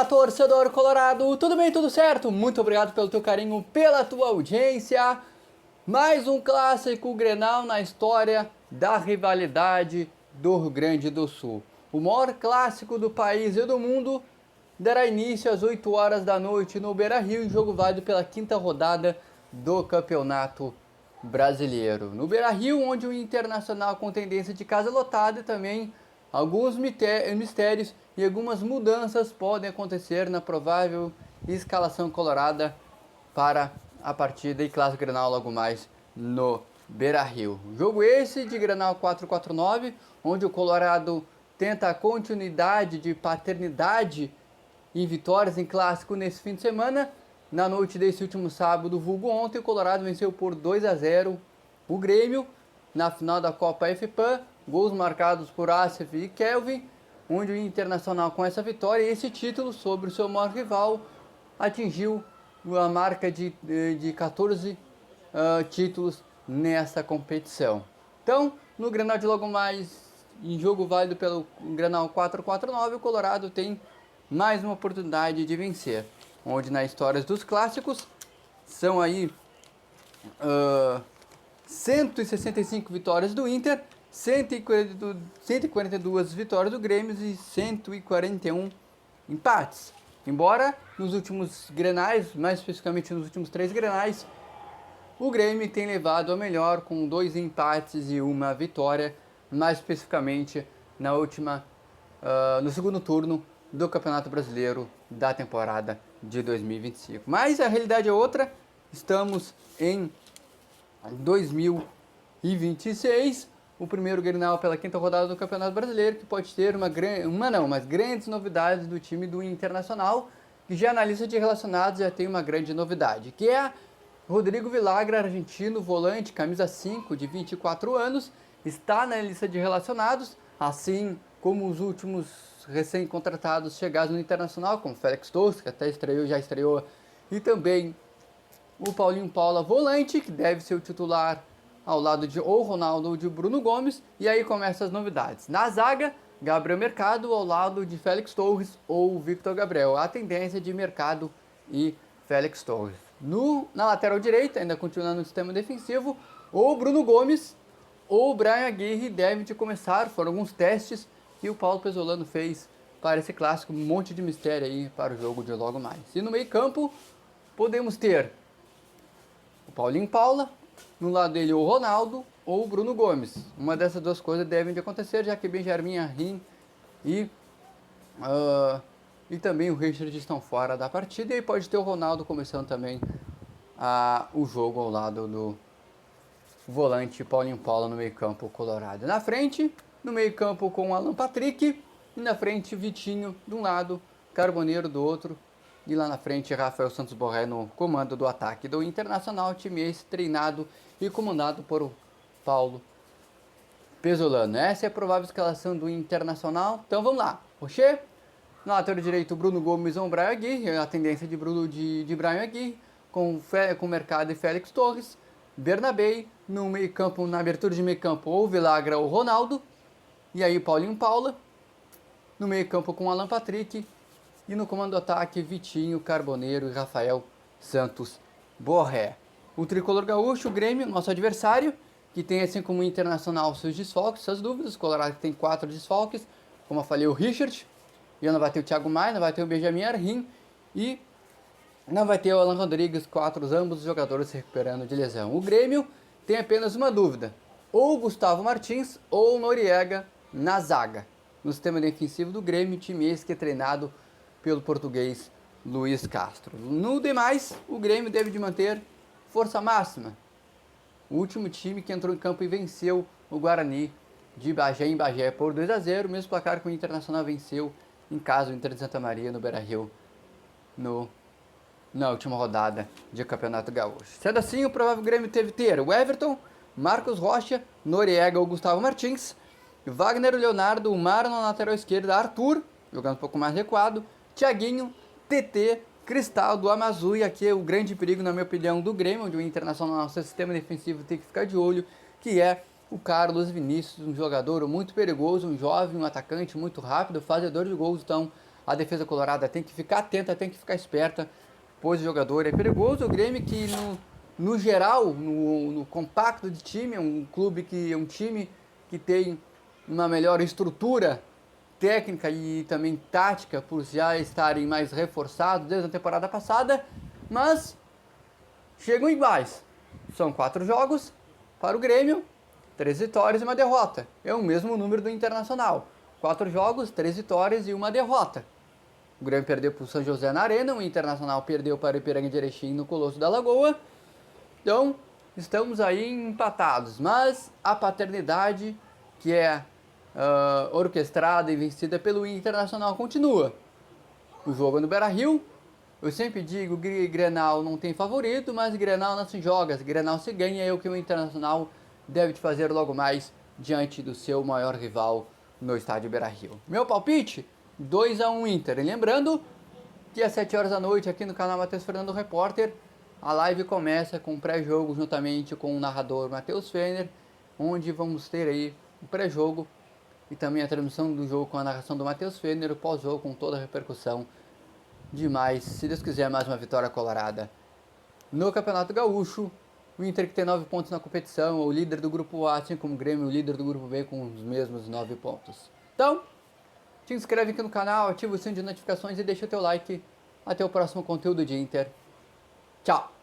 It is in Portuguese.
Fala, torcedor colorado, tudo bem, tudo certo? Muito obrigado pelo teu carinho, pela tua audiência. Mais um clássico Grenal na história da rivalidade do Rio Grande do Sul. O maior clássico do país e do mundo dará início às 8 horas da noite no Beira-Rio, em jogo válido pela quinta rodada do Campeonato Brasileiro. No Beira-Rio, onde o Internacional com tendência de casa lotada e também alguns mistérios e algumas mudanças podem acontecer na provável escalação colorada para a partida e clássico Grenal logo mais no Beira-Rio. Jogo esse de Grenal 4-4-9, onde o Colorado tenta a continuidade de paternidade e vitórias em clássico nesse fim de semana. Na noite desse último sábado, vulgo ontem, o Colorado venceu por 2-0 o Grêmio na final da Copa FPAM, gols marcados por Acef e Kelvin, onde o Internacional com essa vitória e esse título sobre o seu maior rival atingiu a marca de 14 títulos nessa competição. Então, no Grenal de logo mais, em jogo válido pelo Grenal 4-4-9, o Colorado tem mais uma oportunidade de vencer, onde nas histórias dos clássicos são aí 165 vitórias do Inter, 142 vitórias do Grêmio e 141 empates. Embora nos últimos Grenais, mais especificamente nos últimos 3 Grenais, o Grêmio tem levado a melhor com 2 empates e 1 vitória, mais especificamente na no segundo turno do Campeonato Brasileiro da temporada de 2025. Mas a realidade é outra, estamos em 2026, o primeiro Grenal pela quinta rodada do Campeonato Brasileiro, que pode ter mas grandes novidades do time do Internacional, que já na lista de relacionados já tem uma grande novidade, que é Rodrigo Villagra, argentino, volante, camisa 5, de 24 anos, está na lista de relacionados, assim como os últimos recém-contratados chegados no Internacional, como Félix Torres, que até já estreou, e também o Paulinho Paula, volante, que deve ser o titular ao lado de ou Ronaldo ou de Bruno Gomes, e aí começam as novidades. Na zaga, Gabriel Mercado ao lado de Félix Torres ou Victor Gabriel. A tendência de Mercado e Félix Torres. Na lateral direita, ainda continuando no sistema defensivo, ou Bruno Gomes ou Brian Aguirre devem de começar. Foram alguns testes que o Paulo Pesolano fez para esse clássico, um monte de mistério aí para o jogo de logo mais. E no meio campo, podemos ter o Paulinho Paula, no lado dele o Ronaldo ou o Bruno Gomes. Uma dessas duas coisas devem de acontecer, já que Benjamin Arrim e também o Richard estão fora da partida. E aí pode ter o Ronaldo começando também o jogo ao lado do volante Paulinho Paula no meio campo colorado. Na frente, no meio campo com Alan Patrick, e na frente Vitinho de um lado, Carboneiro do outro. E lá na frente, Rafael Santos Borré no comando do ataque do Internacional, time esse treinado e comandado por o Paulo Pesolano. Essa é a provável escalação do Internacional. Então vamos lá. Rocher, na lateral direito, Bruno Gomes ou Brian Aguirre, a tendência de Brian Aguirre, com Mercado e Félix Torres. Bernabei, no meio campo, na abertura de meio campo, ou Villagra ou Ronaldo. E aí Paulinho Paula, no meio campo com Alan Patrick. E no comando do ataque, Vitinho, Carboneiro e Rafael Santos Borré. O tricolor gaúcho, o Grêmio, nosso adversário, que tem assim como Internacional seus desfalques, suas dúvidas. O Colorado tem 4 desfalques, como eu falei, o Richard. E não vai ter o Thiago Maia, não vai ter o Benjamin Arrim. E não vai ter o Alan Rodrigues, ambos os jogadores se recuperando de lesão. O Grêmio tem apenas uma dúvida, ou Gustavo Martins ou Noriega na zaga. No sistema defensivo do Grêmio, time esse que é treinado pelo português Luiz Castro. No demais, o Grêmio deve de manter força máxima. O último time que entrou em campo e venceu o Guarani de Bagé em Bagé por 2-0, mesmo placar que o Internacional venceu em casa o Inter de Santa Maria no Beira-Rio na última rodada de Campeonato Gaúcho. Sendo assim, o provável Grêmio teve ter o Everton, Marcos Rocha, Noriega ou Gustavo Martins, Wagner, Leonardo, o Mara na lateral esquerda, Arthur, jogando um pouco mais recuado, Thiaguinho, TT, Cristaldo, Amazu, e aqui é o grande perigo, na minha opinião, do Grêmio, onde o Internacional, no seu sistema defensivo, tem que ficar de olho, que é o Carlos Vinícius, um jogador muito perigoso, um jovem, um atacante muito rápido, fazedor de gols. Então, A defesa colorada tem que ficar atenta, tem que ficar esperta, pois o jogador é perigoso. O Grêmio que no geral, no compacto de time, é um time que tem uma melhor estrutura técnica e também tática por já estarem mais reforçados desde a temporada passada, mas chegam iguais. São 4 jogos para o Grêmio, 3 vitórias e uma derrota. É o mesmo número do Internacional. 4 jogos, 3 vitórias e uma derrota. O Grêmio perdeu para o São José na Arena, o Internacional perdeu para o Ipiranga de Erechim no Colosso da Lagoa. Então, estamos aí empatados. Mas a paternidade, que é orquestrada e vencida pelo Internacional, continua. O jogo é no Beira-Rio. Eu sempre digo que Grenal não tem favorito, mas Grenal não se joga. Grenal se ganha, é o que o Internacional deve fazer logo mais diante do seu maior rival no estádio Beira-Rio. Meu palpite, 2-1 Inter. E lembrando que às 7 horas da noite aqui no canal Matheus Fernando Repórter, a live começa com o pré-jogo juntamente com o narrador Matheus Fener, onde vamos ter aí o pré-jogo e também a transmissão do jogo com a narração do Matheus Fener, o pós-jogo com toda a repercussão. Demais, se Deus quiser, mais uma vitória colorada no Campeonato Gaúcho. O Inter que tem 9 pontos na competição, o líder do grupo A, assim como o Grêmio, o líder do grupo B com os mesmos 9 pontos. Então, te inscreve aqui no canal, ativa o sininho de notificações e deixa o teu like. Até o próximo conteúdo de Inter. Tchau!